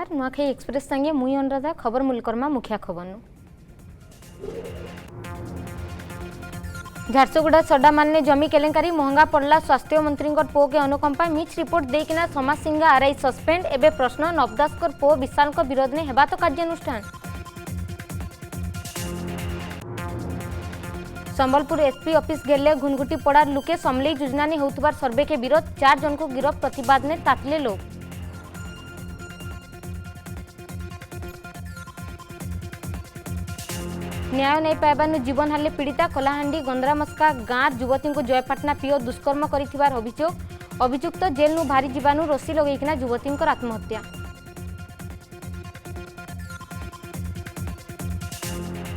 नमस्कार नुआखाई एक्सप्रेस संगे मुई अनुराधा खबर मूलकर्मा मुखिया खबर झारसुगुड़ा सड्डा मानने जमी केलेंकारी महंगा पड़ला स्वास्थ्य मंत्री पो के अनुकंपा मिछ रिपोर्ट देकिना समाज सिंह आरआई सस्पेंड एबे प्रश्न नवदास पो विशाल विरोध में हेबा तो कार्यानुष्ठान संबलपुर एसपी ऑफिस गेले घुनघुटी पड़ार लुके समलेई योजना ने होतबार सर्वे के विरोध 4 जन को गिरफ्त प्रतिवाद ने तातले लोग न्याय नहीं पाइबानु जीवन हारे पीड़िता कलाहांडी गंद्रामस्का गाँव युवती को जयपाटना पीओ दुष्कर्म कर अभियुक्त जेल नु भारी जीवानु रसी लगेकिना युवती आत्महत्या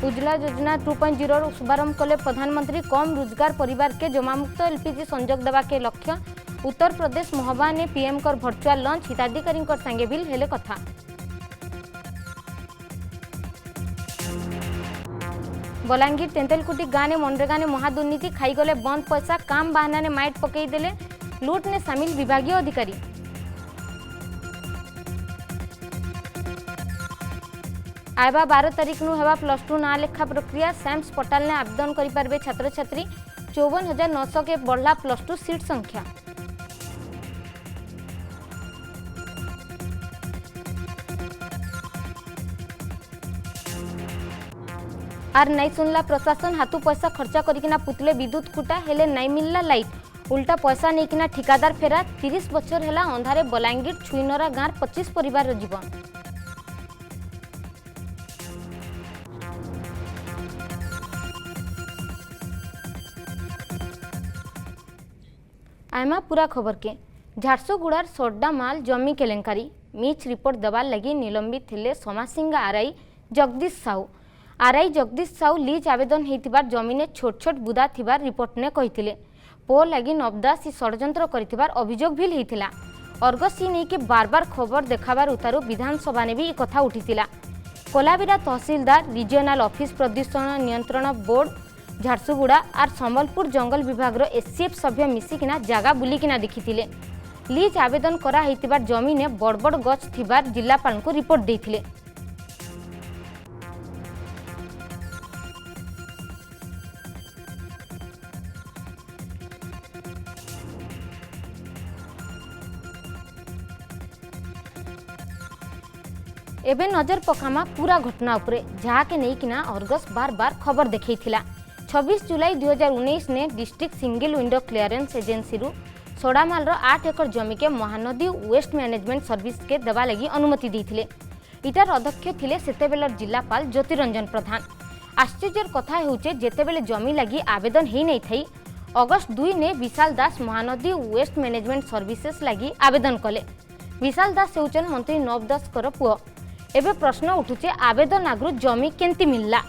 उज्ज्वला योजना 2.0 शुभारंभ कले प्रधानमंत्री कम रोजगार परिवार के जमामुक्त एलपीजी संजोग देवा के लक्ष्य उत्तर प्रदेश महोबा ने पीएम कर वर्चुअल लॉन्च हिताधिकारी संगे बिल हेले कथा बलांगीर तेंतेलकुटी गाँव ने मनरेगा ने महादुर्नीति खाईगले बंद पैसा काम बहाना ने माइट पकईदेले लूट ने सामिल विभागीय अधिकारी आयबा 12 तारिख नु हेबा +2 ना लेखा प्रक्रिया सैम्स पोर्टाल ने आवेदन करि पारबे छात्र छात्री 54,900 के बढ़ला +2 सीट संख्या आर नहीं सुनला प्रशासन हाथू पैसा खर्चा करिकिना पुतले विद्युत कुटा हेले नहीं मिलला लाइट उल्टा पैसा नेकिना ठिकादार फेरा 30 बछर हेला अंधारे बलांगीर छुईनरा गाँव 25 परिवार जीवन आयमा पूरा खबर के झारसुगुड़ार सोड्डा माल जमी केलेंकारी मिछ रिपोर्ट देवार लगी निलंबित थिले समाज सिंह आरआई जगदीश साहू लीज आवेदन होइतिबार जमीने छोट छोट बुदा थिबार रिपोर्ट ने कहिथिले पो लगी नवदास षड्यंत्र करिथिबार अभियोग भी होइथिला अर्गसी नहीं के बार बार खबर देखाबार उतारू विधानसभा ने भी कथा उठिथिला कोलाबिरा तहसीलदार रिजियोनाल ऑफिस प्रदूषण नियंत्रण बोर्ड झारसुगुड़ा और संबलपुर जंगल विभाग एससीएफ सभ्य मिसिकिना जागा बुलिकिना देखिथिले लीज आवेदन करा हेतिबार जमी ने बड़ बड़ गछ थिबार जिलापाल को रिपोर्ट देथिले एबे नजर पकामा पूरा घटना उपरे जहाँ के नहीं किना अर्गस बार बार खबर देखैथिला 26 जुलाई 2019 ने district single window clearance agency रु सोडामाल 8 एकड़ जमी के महानदी वेस्ट मैनेजमेंट सर्विस के देवा लगी अनुमति देथिले इटार अध्यक्ष थिले सेतेबेलर जिलापाल ज्योतिरंजन प्रधान आश्चर्यर कथा हेउचे जेतेबेले जमी लगी आवेदन हेई नै थई अगस्त 2 ने विशाल दास महानदी वेस्ट मैनेजमेंट सर्विसेस लगी आवेदन कले विशाल दास हेउचन मंत्री नवदास कर पुओ एबे प्रश्न उठुचे आवेदन आगु जमी केंती मिलला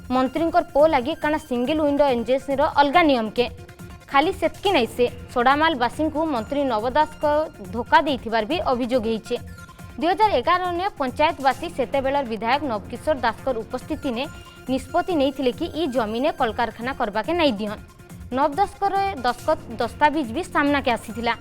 मंत्री पो लगी काना सिंगल विंडो एजेंसी अलगा नियम के खाली सेतकी नहीं से सोडामाल बासी को मंत्री नवदास को धोखा देथिबार भी अभियोग होइछे 2011 ने पंचायतवासी सेतेबेलर विधायक नवकिशोर दासकर उपस्थिति ने निष्पत्ति नहीं कि ई जमी ने कल कारखाना करबा के नहीं दिहन नवदासकर दस्खत दस्तावेज भी सामना के आसीथिला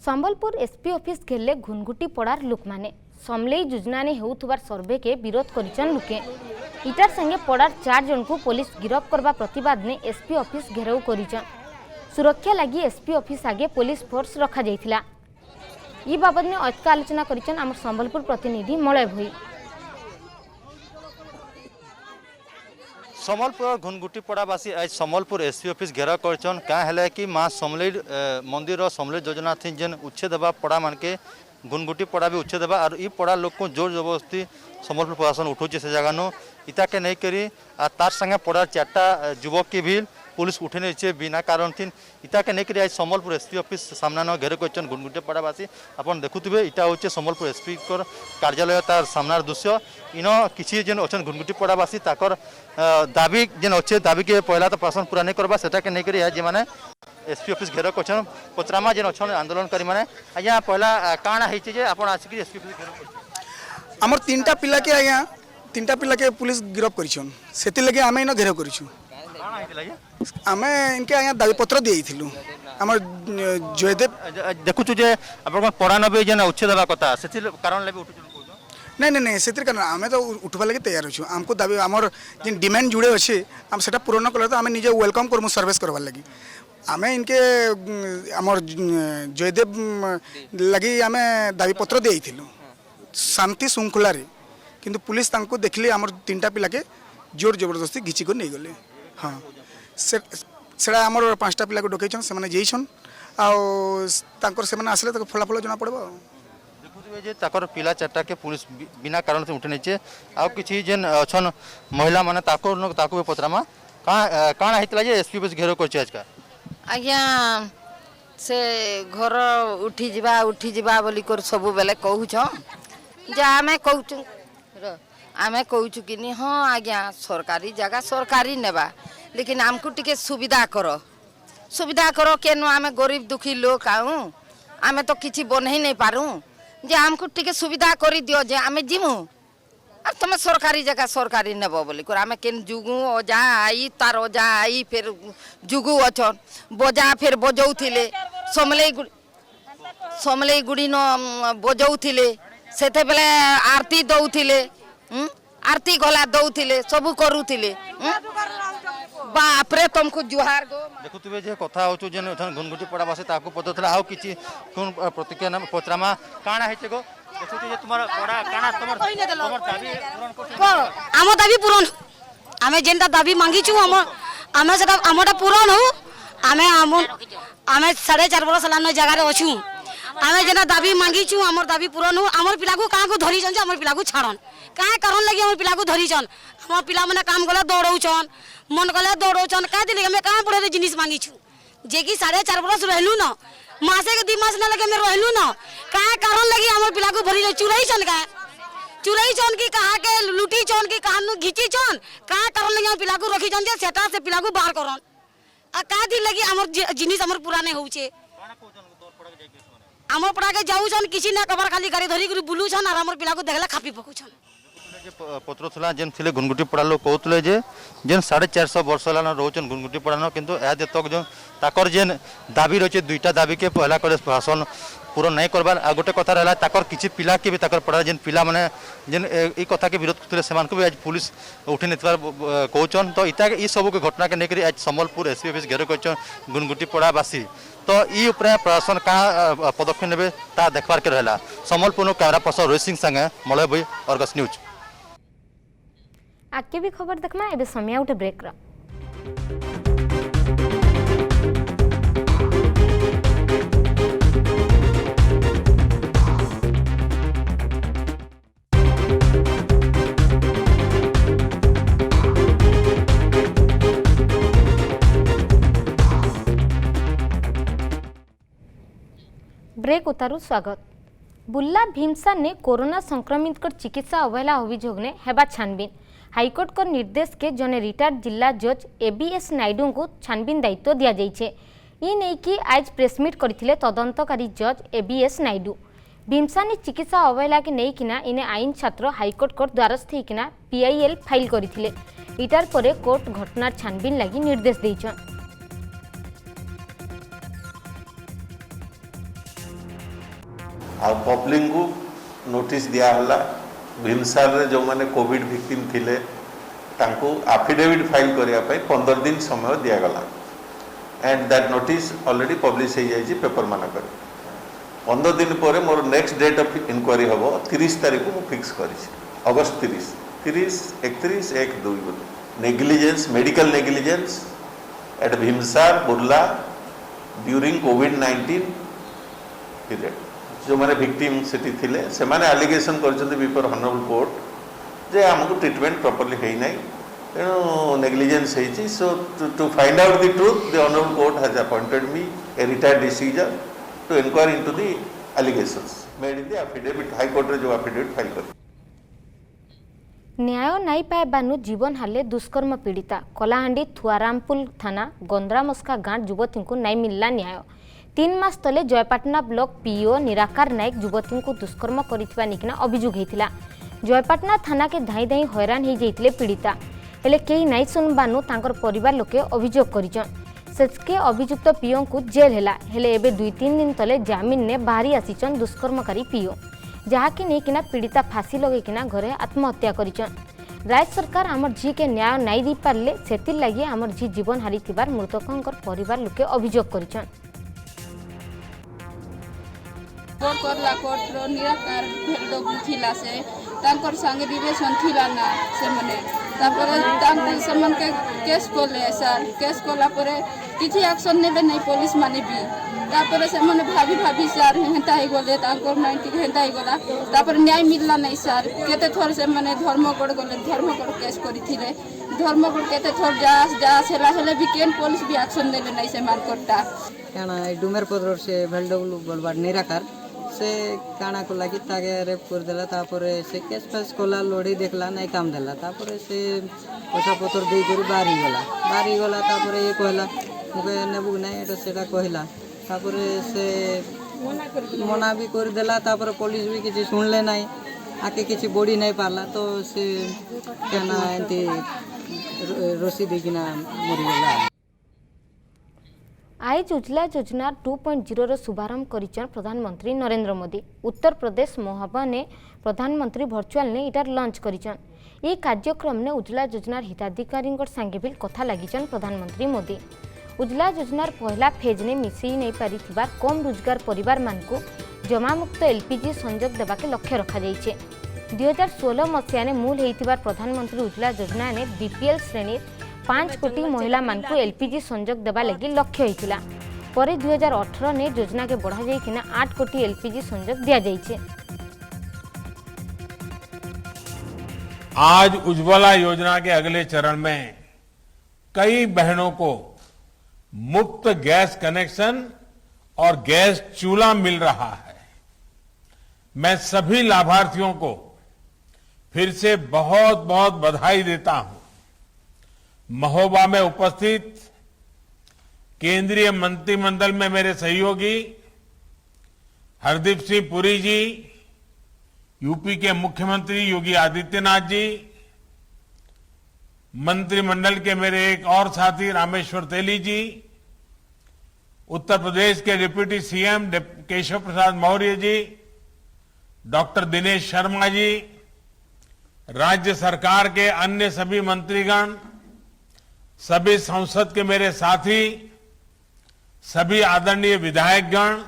संबलपुर एसपी ऑफिस घेरले घुनघुटी पड़ार लोक माने समलेई योजना ने होउथबार सर्वे के विरोध करिचन लुके इटार संगे पड़ार 4 जन को पुलिस गिरफ्त करबा प्रतिवाद ने एसपी ऑफिस घेराव करिचन सुरक्षा लगी एसपी ऑफिस आगे पुलिस फोर्स रखा जाइथिला ई बाबत ने अधिक आलोचना करिचन हमर संबलपुर प्रतिनिधि मलय भई संबलपुर घुनघुटी पड़ावासी आज संबलपुर एसपी ऑफिस घेराव करछन क्या है कि माँ समलेई मंदिर समलेई योजना थी जेन उच्छेद देवा पड़ा मान के घुनघुटी पड़ा भी उच्छेद देवा और ई पड़ा लोग को जोर जबरदस्ती संबलपुर प्रशासन उठौचे से जगह नो इता के नहीं करी तार संगे पड़ा 4टा युवक के भी पुलिस उठे नहीं बिना कारण थी इता के नहीं करी आज संबलपुर एसपी ऑफिस सामना न घेर कर घुनघुटी पड़ावासी आपन देखुवे इटा हूँ संबलपुर एसपी कार्यालय तार सामनार दृश्य इन किसी जेन अच्छे घुनघुटी पड़ावासी ताकर दाबी जेन अच्छे दाबी के पहला तो प्रशासन पूरा नहीं करवा सेटा के नहीं करी आज मैंने एसपी ऑफिस घेर कर पचरामा जेन अच्छे आंदोलनकारी मैंने आज्ञा पहला काଣା होती है आप आसिक एसपी ऑफिस घेर आमर 3टा पिला के आज्ञा तीनटा पिला के पुलिस गिरफ्त करिछन सेति लगे आमे इन घेराव करिछु आमे इनके आया दाबी पत्र देइथिलु हमर जयदेव देखु जे अपन पड़ा नबे जे उच्छेद देबा कथा सेति कारण लेबे उठु नहीं नहीं नहीं से कारण आम तो उठवा लगे तैयार अच्छु आमको दाबी आमर जिन डिमांड जुड़े अच्छे आम से पूरण कले तो आम निजे वेलकम करमु सर्विस करवार लगी आम इनके आमर जयदेव लगी आम दाबी पत्र देइथिलु शांति श्रृंखला किंतु पुलिस तांको देखले आमर तीनटा पिला के जोर जबरदस्ती घिची को नहीं गले हाँ से आमर 5टा पिला को डकैछन से माने जेइछन आ से आसले तो फलाफल जना पड़बो जे ताकर पिला 4टा के पुलिस बिना कारण से उठे नहीं आ किछि जेन अछन महिला माने ताको पत्रमा काण हितला जे एसपी बस घेरो करछ आज का आज्ञा से घर उठी जिबा बोली कर सब बेले कहू छ जे आमे कहू कि नहीं हाँ आज्ञा सरकारी जगह सरकारी नेबा लेकिन हमको टिके सुविधा करो केनो आमे गरीब दुखी लोग आऊँ आमे तो किछि बनै नहीं पारूँ जे हमको टिके सुविधा करी दियो जे आमे जिमु अब तुम सरकारी जगह सरकारी नेब बोली कर आमे केन जुगु ओजा आई तार ओजा आई फिर जुगु अछन बजा फिर बजौथिले समलेई गुड़ी न बजौथिले सेते बेले आरती दौथिले आरती गला दौथिले सब करूथिले बाप रे तुमको जुहार गो देखुतबे जे कथा होचो जेन घुनघुटी पड़ा बसे ताको पदथला आउ किछि कोन प्रतिक्रिया नाम पत्रमा काना हेचे गो देखुते जे तुम्हारा पड़ा काना तमर दाबी पूरण को आम दाबी पूरण आमे जेनटा दाबी मांगीछु आमे सेटा आमटा पूरण हो आमे आमे 4.5 बरस लान जगह रे अछु आमे जेना दाबी मांगीछु हमर दाबी पूरण हो हमर पिला को का को धरि जन हमर पिला को छाड़न का कारण लगी हमर पिला को धरि जन हमर पिला माने काम गला दौड़ौछन मन गला दौड़ौछन का दिले हमें का पड़े जिनिस मांगीछु जे कि 4.5 बरस रहलु न मासे के 2 मास न लगे में रहलु न का कारण लगी हमर पिला को भरि चुराईछन की कहा के लुटी छन की कानु घिची छन का कारण लगी हमर पिला को रखी छन जे सेटा से पिला को बाहर करन आ का दिन लगी हमर जिनिस हमर पूरा नहीं होउछे हमर पड़ा के जाऊ छन किछि ना कबर खाली गाड़ी धरि बुलू छन और हमर पिला को देखला खापी पकु छन पत्र थला जेन थिले घुनघुटी पड़ा लोग कहतले जे जेन 450 वर्ष लान रोचन घुनघुटी पड़ानो किंतु ए तक जो ताकर जेन दाबी रचे 2टा दाबी के पहला करे शासन पूरण नहीं करबार आ गोटे कथा रहला ताकर किछि पिला के भी ताकर पड़ा जेन पिला माने जेन ई कथा के विरोध करथले समान को भी आज पुलिस उठी नेतवार कहउचन तो इता ई सब के घटना के नेकरी आज सम्बलपुर एसपी ऑफिस घेरो करचन घुनघुटी पड़ा बासी तो ई उपरे प्रशासन का पदक्षेप नेबे ता देखबार के रहला सम्बलपुर कैमरा पर्सन रोहित सिंह संगे मलय भाई अर्गस न्यूज आगे भी खबर देखमा एबे समय उठे ब्रेक रा ब्रेक उतारू स्वागत बुल्ला भीमसा ने कोरोना संक्रमित कर चिकित्सा अवहेला अभियोग ने हेबा छानबीन हाईकोर्ट को निर्देश के जने रिटायर्ड जिला जज एबीएस नायडू को छानबीन दायित्व दिया जाइछे ई नै कि आज प्रेसमिट करथिले तदंतकारी जज एबीएस नायडू भीमसा ने चिकित्सा अवहेला के नै किना इने आईन छात्र हाईकोर्ट कोर्ट द्वारस्थ किना पीआईएल फाइल करथिले इटार परे कोर्ट घटनार छानबीन लागि निर्देश दैछन आ पब्लिक को नोटिस दिया हला भीमसार रे जो माने कोविड विक्टिम थिले तांको एफिडेविट फाइल करिया पई 15 दिन समय दिया गला and that notice already publish हो जाई पेपर माना कर 15 दिन पर मोर नेक्स्ट डेट ऑफ इंक्वायरी हबो 30 तारीख को फिक्स करी अगस्त 30 31 1 2 negligence medical negligence at VIMSAR Burla during कोविड-19 पीरियड जो माने विक्टिम सिटी थिले से माने एलिगेशन करछन्ते बिफोर ऑनरेबल कोर्ट जे हमको ट्रीटमेंट प्रॉपर्ली हेई नै तेणु नेग्लिजेंस हेची so to find out the truth the honourable court has appointed me a retired डिसीजर to inquire into the allegations made in the affidavit high court रे जो affidavit file कर न्याय नाई पाइबानु जीवन हाले दुष्कर्म पीड़िता कलाहांडी थुआरामपुल थाना गंद्रामस्का गाँव युवती को नाई मिलला न्याय 3 मास तले जयपाटना ब्लॉक पीओ निराकार नायक युवती को दुष्कर्म करिथिबा निकिना अभियोग हेतिला जयपाटना थाना के धाई धाई हैरान हो जाते पीड़िता हेले कई नाई सुनबानु तांकर परिवार लोके अभियोग करिछन सेचके अभियुक्त पीओ को जेल हैला हेले एबे 2-3 दिन तले जामिन ने बाहरी आसीचन दुष्कर्मकारी पीओ जहाँकि नहीं पीड़िता फांसी लगेकिना घरे आत्महत्या करिछन। राज्य सरकार आमर झी के न्याय नाई दी पारले सेतिर लगी आमर झी जीवन हारी थिबार मृतकंकर परिवार लोके अभियोग करिछन। करला कोर्टर निराकार भेल्डो बुथिला से तांकर संगे रिलेशन थिला ना से मने तापर तांकर समन के केस कोले सर केस कोला परे किछि एक्शन नेबे नै पुलिस माने भी तापर से मने भाभी भाभी सर हेंता ही गले तांकर 90 हेंता ही गला तापर न्याय मिलला नै सर केते थोर से मने धर्मगढ़ गले धर्मगढ़ केस करिथिले धर्मगढ़ केते थोर जास हेला हेले भी केन पुलिस भी एक्शन नेले नै से मान करता काना डुमेर पदर से भेल्डो बोलबार निराकार से काना को लगी ताके रेप कर देला तापर से केस फेस कोला लोड़ी देखला नहीं काम देला तापर से पैसा पतर दे कर बारी गला तापर ये कहला मुके नेबु नहीं एटा सेटा कहला तापर से मना भी कर देला तापर पुलिस भी किछि सुनले नहीं आके किछि बॉडी नहीं पारला तो से केना एंती रसी देकिना मरि गेला। आज उज्ज्वला योजना 2.0 रो शुभारंभ करिछन प्रधानमंत्री नरेंद्र मोदी। उत्तर प्रदेश मोहबा ने प्रधानमंत्री वर्चुअल ने इटार लॉन्च करिछन। ये कार्यक्रम ने उज्ज्वला योजनार हिताधिकारी संगे भी कथा लागिछन प्रधानमंत्री मोदी। उज्ज्वला योजनार पहला फेज ने मिसई नहीं पारिथिबार कम रोजगार परिवार मानकु जमामुक्त एलपीजी संजोग देबाके लक्ष्य रखा जाइछे। 2016 मसीहा ने मूल हेइथिबार प्रधानमंत्री उज्ज्वला योजना ने बीपीएल श्रेणी 5 कोटी महिला मानकु एलपीजी संजोग देबा लगी लक्ष्य होइतिला। परे 2018 ने योजना के बढ़ा जाई किना 8 कोटी एलपीजी संजोग दिया जाइछे। आज उज्ज्वला योजना के अगले चरण में कई बहनों को मुफ्त गैस कनेक्शन और गैस चूल्हा मिल रहा है। मैं सभी लाभार्थियों को फिर से बहुत बहुत बधाई देता हूं। महोबा में उपस्थित केंद्रीय मंत्रिमंडल में मेरे सहयोगी हरदीप सिंह पुरी जी, यूपी के मुख्यमंत्री योगी आदित्यनाथ जी, मंत्रिमंडल के मेरे एक और साथी रामेश्वर तेली जी, उत्तर प्रदेश के deputy CM Keshav Prasad Maurya ji, doctor Dinesh Sharma ji, राज्य सरकार के अन्य सभी मंत्रीगण, सभी संसद के मेरे साथी, सभी आदरणीय विधायकगण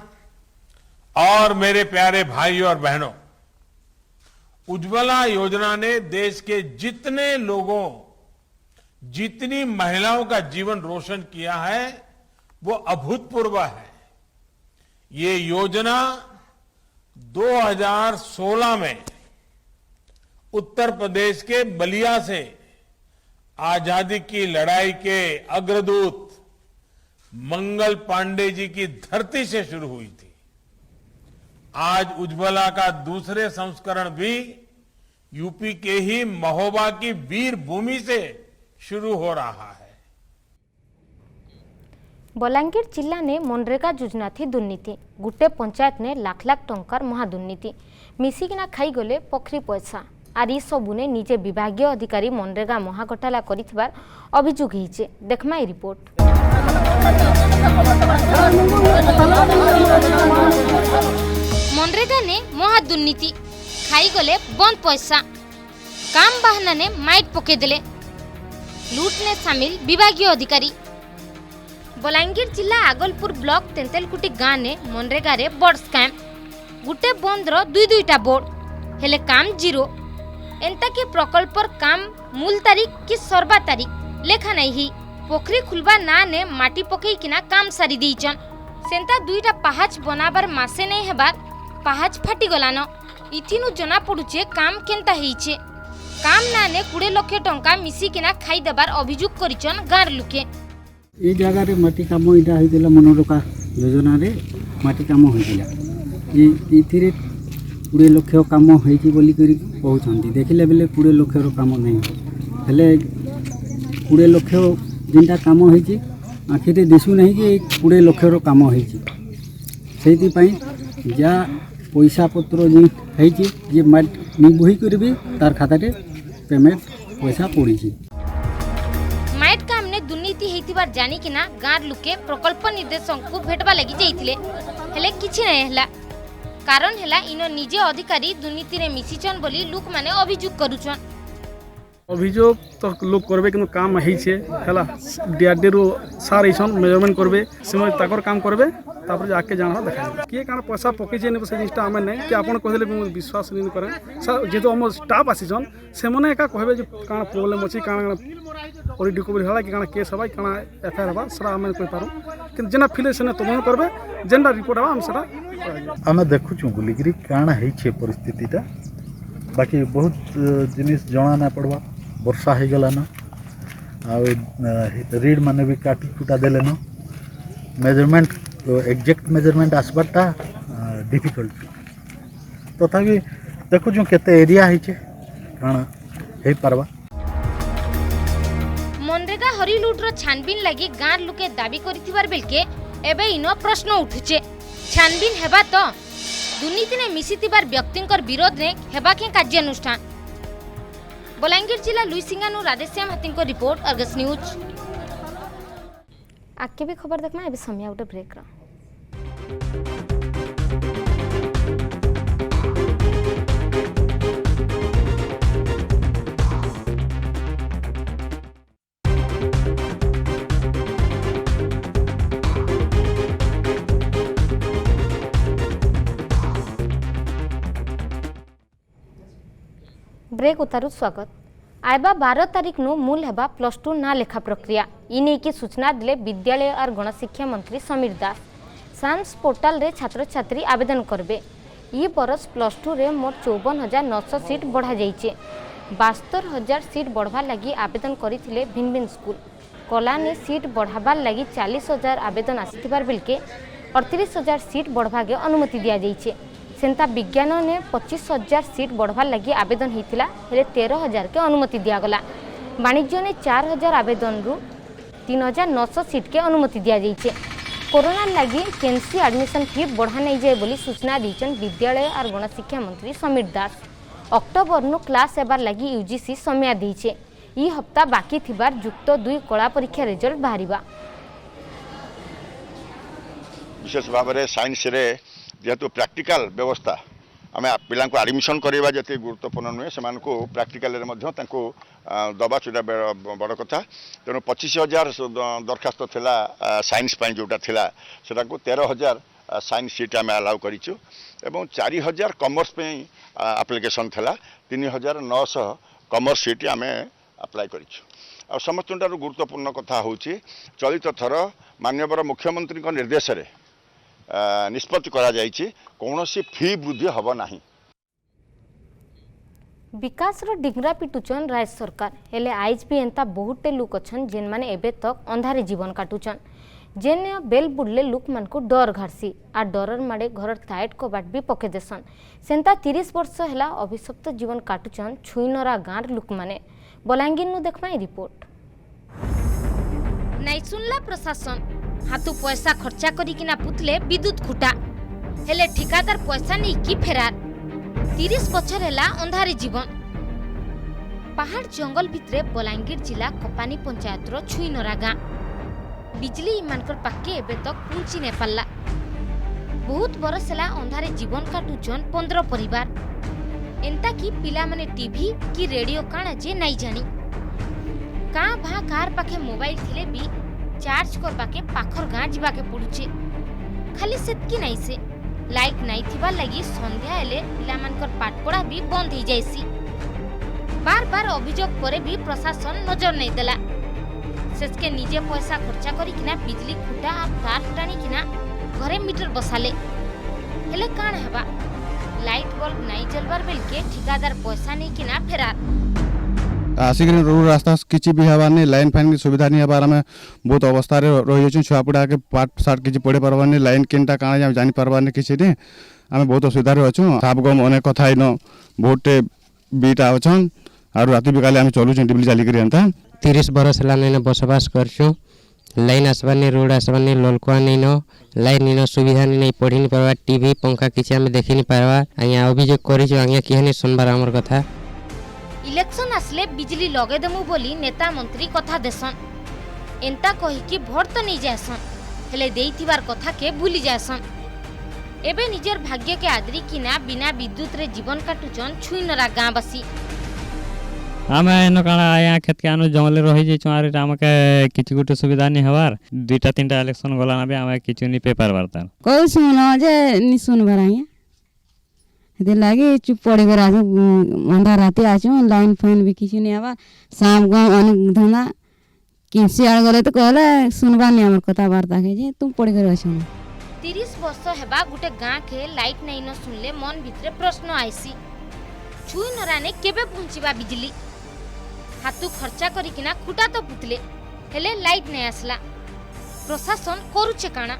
और मेरे प्यारे भाइयों और बहनों, उज्ज्वला योजना ने देश के जितने लोगों, जितनी महिलाओं का जीवन रोशन किया है वो अभूतपूर्व है। ये योजना 2016 में उत्तर प्रदेश के बलिया से आजादी की लड़ाई के अग्रदूत मंगल पांडे जी की धरती से शुरू हुई थी। आज उज्ज्वला का दूसरे संस्करण भी यूपी के ही महोबा की वीर भूमि से शुरू हो रहा है। बलांगीर जिला ने मनरेगा योजना थी दुर्नीति, गुटे पंचायत ने लाख लाख टंकार महादुर्नीति मिसिकिना खाई गले पखरी पैसा आर ई सबु ने निजे विभागीय अधिकारी मनरेगा महाघोटाला करिथिबार अभियोग होइछे। देखमा ए रिपोर्ट। मनरेगा ने महादुर्नीति खाई गले बंद पैसा, काम बहाना ने माइट पके देले, लूट ने शामिल विभागीय अधिकारी। बलांगीर जिला आगलपुर ब्लॉक तेंतेलकुटी गाँव ने मनरेगा रे बड़ स्कैम, गुटे बंदर दुई दुईटा बोर्ड हेले काम जीरो। एंता के प्रकल्पर काम मूल तारीख कि सर्वा तारीख लेखा नहीं ही। पोखरी खुलबा ना ने माटी पकई किना काम सारी दीचन। सेंता दुईटा पहाच बनाबार मासे नहीं हेबार पहाच फाटी गलान। इथिनु जना पड़ुचे काम केंता हेइछे। काम ना ने 20 लाख टंका मिसी किना खाई देबार अभियोग करिचन गार लुके। ए जगह रे माटी काम इटा होइतिला मनरेगा योजना रे माटी काम होइतिला। ई इथिरे 20 लाख काम होइछि बोली करी कहउछंती, देखिले बेले 20 लाख रो काम नहीं हेले 20 लाख जिनटा काम होइछि आखिरे दिसु नहीं कि 20 लाख रो काम होइछि। सेति पई जा पैसा पत्र जे होइछि जे ନି बही कर भी तार खाता रे पेमेंट पैसा पड़ी माइट काम ने दुर्नीति हेतिबार जानी कि ना गाँव लुके प्रकल्प निर्देशक को भेटवा लगी जाइथिले हेले किछि नै हला कारण हला इनो निजे अधिकारी दुर्नीति रे मिसिचन बोली लोक माने अभियोग करूछन। अभियोग तो लोग करबे कि काम है डीआरडी रो सार ऐसा मेजरमेंट करबे से ताकर काम करबे तापर जाके जाना देखा किए काना पैसा पकई से जिनिसटा आम नहीं कि आपन कहले विश्वास नहीं करे जेहेतु आम स्टाफ आसीछन से मैंने एका कहबे जे काना प्रॉब्लम अछि काना और रिकवरी होला कि काना केस हबा काना एफआईआर हबा सरा आम कहि पारू कि जेना फिले से तदन करबे जेना रिपोर्ट हबा हम सरा आम देखुछु बुलिगिरी काना है छे परिस्थितिटा बाकी बहुत जिनिस जना ना पड़वा वर्षा हो गला न रीड माने भी काटी कुटा देले न मेजरमेंट एग्जैक्ट मेजरमेंट आसबाटा डिफिकल्ट तथापि देखुछु केते एरिया है छे काना हे पारबा। मनरेगा हरिलुट रो छानबीन लगी गाँव लोके दाबी करिथिबार बेलके एबे इनो प्रश्न उठुचे छानबीन हेबा तो दुर्नीति ने मिसिथिबार व्यक्तिंकर विरोध ने हेबा के कार्यानुष्ठान। बलांगीर जिला लुईसिंगानु राधेश्याम हाथी को रिपोर्ट अर्गस न्यूज। आके भी खबर देखमा एबे समय उठे ब्रेक रा। ब्रेक उतारू स्वागत। आयबा 12 तारीख नु मूल हेबा +2 ना लेखा प्रक्रिया इने की सूचना दिले विद्यालय और गणशिक्षा मंत्री समीर दास। सान्स पोर्टल रे छात्र छात्री आवेदन करबे। ये बरस +2 रे मोट 54,900 सीट बढ़ा जाइछे। 72,000 सीट बढ़वा लगी आवेदन करिथिले भिन्न भिन्न स्कूल। कला ने सीट बढ़ाबार लगी 40,000 आवेदन आसिथिबार बेलके 38,000 सीट बढ़वा के अनुमति दिया जाइछे। सेंता विज्ञान ने 25,000 सीट बढ़वार लगी आवेदन होता है 13,000 के अनुमति दिगला। वाणिज्य ने 4,000 आवेदन रु 3,900 सीट के अनुमति दि जाइए। कोरोना लगी केंसी एडमिशन फी बढ़ा नहीं जाए बोली सूचना दीचन विद्यालय और गणशिक्षा मंत्री समीर दास। अक्टोबर नु क्लास एबार लगी यूजीसी समय दीचे। ई हप्ता बाकी थिबार युक्त 2 कला परीक्षा रिजल्ट बाहरिबा। विशेष भाव में साइंस रे जेहेतु प्रैक्टिकल व्यवस्था आम पिला एडमिशन करवा जी गुरुत्वपूर्ण नुहे से प्रैक्टिकल दबा चुटा बड़ कथा तेणु 25,000 दरखास्त थिला साइंस जोटा थिला सेटा को 13,000 साइंस सीट आम अलाउ करिछु एवं 4,000 कॉमर्स पे एप्लिकेशन थिला 3,900 कॉमर्स सीट आम अप्लाई करिछु। आ समस्तटार गुरुत्वपूर्ण कथा होची चलित थर माननीय मुख्यमंत्री निर्देश रे निष्पत्ति करा जाइछि कोनोसी फी वृद्धि हबो नाही। विकास रो डिंगरा पिटुचन राज्य सरकार हेले आइज भी एंता बहुते लोक अछन जेन माने एबे तक अंधारे जीवन काटुचन जेन बेल बुडले लोक मान को डर घासी आ डरर माडे घर टाइट कबाट भी पके देसन सेंता 30 वर्ष हेला अभिशप्त जीवन काटुचन छुईनरा गाँर लोक माने। बलांगीर नु देखमाई रिपोर्ट। नाइ सुनला प्रशासन हाथू पैसा खर्चा करिकिना पुतले विद्युत खुटा हेले ठिकादार पैसा नहीं की फेरार 30 बछर हेला अंधारे जीवन। पहाड़ जंगल भितरे बलांगीर जिला कपानी पंचायत रो छुईनरा गाँ बिजली इमानकर पाके एबे तक पहुंची ने पाला। बहुत बरस हेला अंधारे जीवन काटुचन 15 परिवार एंता की पिला माने टीवी की रेडियो काना जे नहीं जानी का भा कार पाखे मोबाइल थिले भी चार्ज करबा के पाखर गाँ जीवा के पड़ुचे। खाली सेतकी नहीं से लाइट नहीं थिबा लगी संध्या एले पिला मानकर पाठपढ़ा भी बंद हो जाइसी। बार बार अभियोग करे भी प्रशासन नजर नहीं देला। शेष के निजे पैसा खर्चा करी किना बिजली खुटा आ तार टाणी किना घरे मीटर बसाले हेले काण हेबा लाइट बल्ब नहीं जलबार बेल के ठिकादार पैसा नहीं किना फेरार। आसिक रोड रास्ता किसी भी हवा नहीं लाइन फैन की सुविधा नहीं हबार में बहुत अवस्था रही अच्छे छुआ पिड़ा के पाठ साठ किसी पढ़े पार्बार नहीं लाइन केनटा काଣା जानी पार्बार नहीं किसी नहीं आम बहुत असुविधा अच्छु साप गम अनेक कथा इन बहुटे बीटा अच्छन और राति बिकाले आम चलुँ डिबली चालिक 30 बरस है बसवास करछु लाइन आसबानी रोड आसबानी ललकुआ नहीं न लाइन नहीं न सुविधा नहीं पढ़ी नहीं पार्बा टीवी पंखा किसी आम देखी नहीं पार्बा आज्ञा अभियोग कर किए सुनबार आमर कथा इलेक्शन आसले बिजली लगे देमु बोली नेता मंत्री कथा देसन एंता कहिकी भोट तो नहीं जासन हेले देइथिबार कथा के भूली जासन एबे निजर भाग्य के आदरी किना बिना विद्युत रे जीवन काटुचन छुईनरा गाँवासी आम एन काण आया खेत के आनु जंगल रही जाइछुं आर आमके किछि गुटे सुविधा नहीं हवार 2टा 3टा इलेक्शन गला ना बे आम किछु नहीं पे पारबार तार कोई सुन जे नि सुनबार आया हेते लागे चुप पड़ी कर आजु अंधा राते आछुं लाइन फाइन भी किछु नहीं हवा शाम को अनेक धंदा किसी आड़ गले तो कहले सुनबा नहीं हमर कथा वार्ता के जे तुम पड़ी कर आछुं 30 वर्ष हेबा गुटे गाँ के लाइट नहीं न सुनले मन भितरे प्रश्न आईसी छुई नराने केबे पहुंचीबा बिजली हाथू खर्चा करिकिना खुटा तो पुतले हेले लाइट नहीं आसला प्रशासन करूचे काना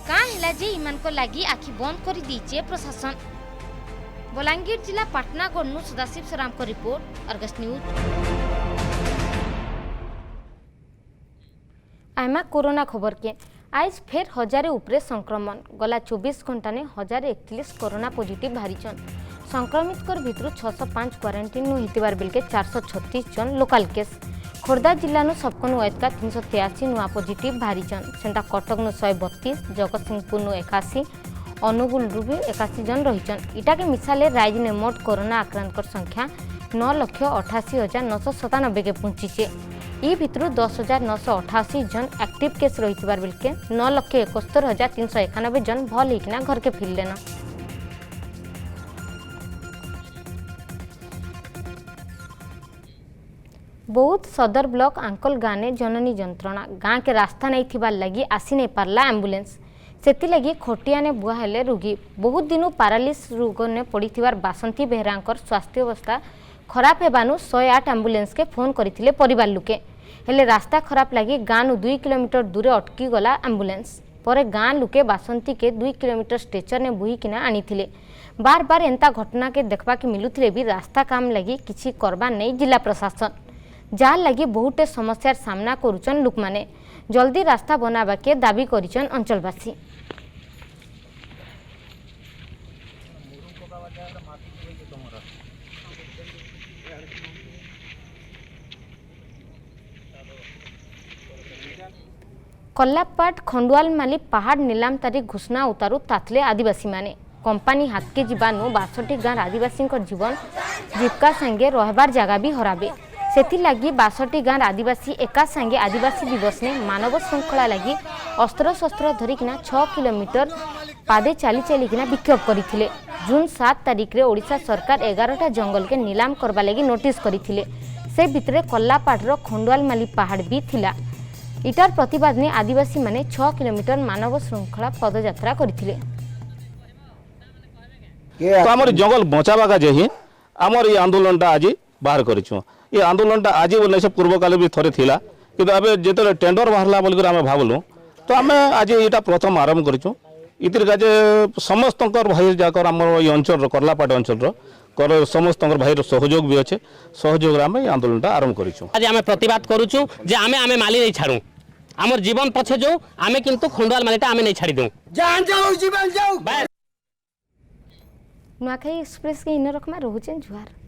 का हैला जे इमान को लागी आखि बंद करी दीचे प्रशासन बलांगीर जिला पाटनागढ़ नु सदाशिव सराम को रिपोर्ट अर्गस न्यूज। आमा कोरोना खबर के आज फेर 1000 उपरे संक्रमण गला 24 घंटा ने 1041 कोरोना पॉजिटिव बाहरीचन संक्रमित कर भितर 605 क्वारंटाइन होइतिबार बेल के 436 जन लोकल केस खोर्धा जिला नु सबकनु एतका 383 नुआ पॉजिटिव बाहरीचन सेंटा कटक नु 132 जगतसिंहपुर नु 81 अनुगुल रु भी 81 जन रहिचन इटा के मिसाले रायज ने मोट कोरोना आक्रांत संख्या 9,88,997 के पहुंचीचे ई भितर 10,988 जन एक्टिव केस रहितिबार बेल के 9,71,391 जन भल होइकिना घर के फिरलेन। बौद्ध सदर ब्लॉक आंकल गाँव ने जननी जंत्रणा गाँ के रास्ता नहीं थिबार लगी आसी नहीं पारला एम्बुलेंस सेति लगी खोटिया ने बुआ हेले रोगी बहुत दिनों पारालिस रोग ने पड़ीथिबार बासंती बेहरांकर स्वास्थ्य अवस्था खराब हेबानु 108 एम्बुलेंस के फोन करथिले परिवार लोके हेले रास्ता खराब लगी गाँ नु 2 किलोमीटर दूर अटकी गला एम्बुलेंस परे गाँ लोके बासंती के 2 किलोमीटर स्ट्रेचर ने बुही किना आनीथिले बार बार एंता घटना के देखबा के मिलुथिले भी रास्ता काम लगी किछि करबा नहीं जिला प्रशासन जार लगी बहुटे समस्यार सामना करुचन लोक माने जल्दी रास्ता बनाबा के दाबी करिचन अंचलवासी। कल्लापाट खंडुआल माली पहाड़ नीलाम तारीख घोषणा उतारू तातले आदिवासी माने कंपानी हाथ के जीवानु 62 गाँव आदिवासी जीवन जीविका संगे रहबार जगह भी हराबे सेति लगी 62 गाँव आदिवासी एका संगे आदिवासी दिवस ने मानव श्रृंखला लगी अस्त्र शस्त्र धरिकिना 6 किलोमीटर पादे चली चलिकिना विक्षोभ करथिले। जून 7 तारीख रे ओडिशा सरकार 11टा जंगल के नीलाम करबा लगी नोटिस करथिले से भितरे कल्लापाटर खंडुआल माली पहाड़ भी थिला इटार प्रतिवाद ने आदिवासी माने 6 किलोमीटर मानव श्रृंखला पदयात्रा करथिले। तो आमर जंगल बचावा का जे आमर ये आंदोलनटा आज बाहर करिछु ये आंदोलनटा आज बोले से पूर्व काल भी थरे थिला किंतु अबे जेते टेंडर बाहरला बोल आम भावलु तो आम आज यहाँ प्रथम आरंभ करिछु इतिर काजे समस्त भाई जाकर आम ये अंचल कर्लापाट अंचल समस्त भाई सहयोग भी अच्छे सहयोग आम आंदोलनटा आरंभ करिछु आज आम प्रतिवाद करूछु जे आमे माली नहीं छाड़ू आमर जीवन पछे जो आमे किंतु खंडुआल मालीटा आमे नहीं छाड़ी दऊ जान जाऊ जीवन जाऊ। नुआखाई एक्सप्रेस के इन रखमा रहुचेन जुहार।